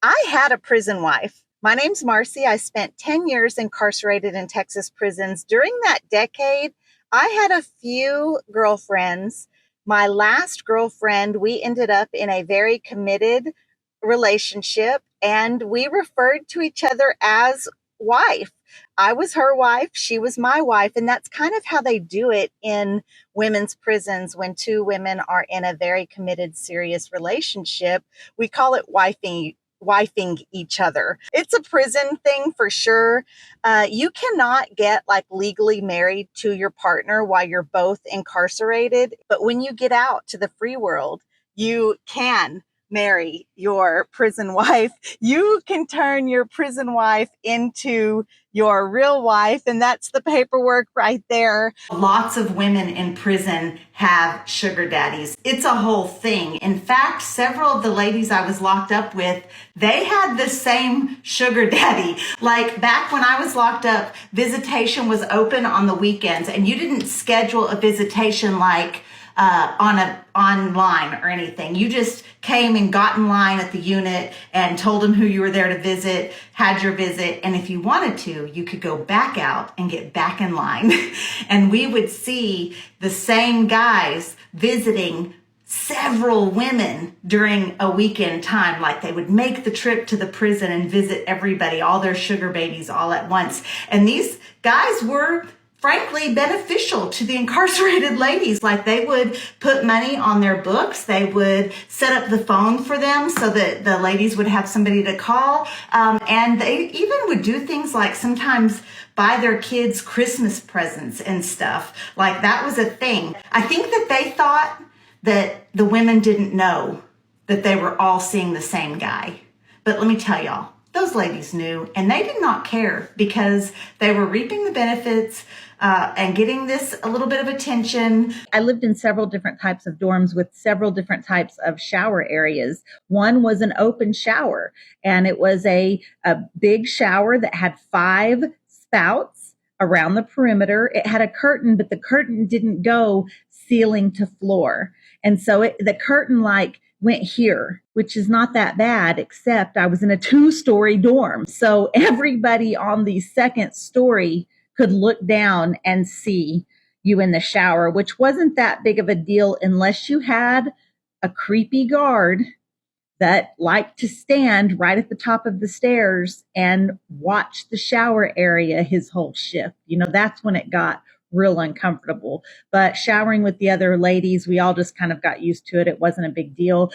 I had a prison wife. My name's Marcy. I spent 10 years incarcerated in Texas prisons. During that decade, I had a few girlfriends. My last girlfriend, we ended up in a very committed relationship, and we referred to each other as wife. I was her wife, she was my wife, and that's kind of how they do it in women's prisons when two women are in a very committed, serious relationship. We call it wifing each other. It's a prison thing for sure. You cannot get like legally married to your partner while you're both incarcerated, but when you get out to the free world, you can marry your prison wife. You can turn your prison wife into your real wife, and that's the paperwork right there. Lots of women in prison have sugar daddies. It's a whole thing. In fact, several of the ladies I was locked up with, they had the same sugar daddy. Like back when I was locked up, visitation was open on the weekends, and you didn't schedule a visitation like online or anything. You just came and got in line at the unit and told them who you were there to visit, had your visit, and if you wanted to, you could go back out and get back in line. And we would see the same guys visiting several women during a weekend time. Like they would make the trip to the prison and visit everybody, all their sugar babies all at once. And these guys were frankly beneficial to the incarcerated ladies. Like they would put money on their books. They would set up the phone for them so that the ladies would have somebody to call. And they even would do things like sometimes buy their kids Christmas presents and stuff. Like that was a thing. I think that they thought that the women didn't know that they were all seeing the same guy. But let me tell y'all, those ladies knew, and they did not care because they were reaping the benefits and getting this a little bit of attention. I lived in several different types of dorms with several different types of shower areas. One was an open shower, and it was a big shower that had 5 spouts around the perimeter. It had a curtain, but the curtain didn't go ceiling to floor. And so the curtain went here, which is not that bad, except I was in a 2-story dorm. So everybody on the second story could look down and see you in the shower, which wasn't that big of a deal unless you had a creepy guard that liked to stand right at the top of the stairs and watch the shower area his whole shift. That's when it got real uncomfortable. But showering with the other ladies, we all just kind of got used to it. It wasn't a big deal.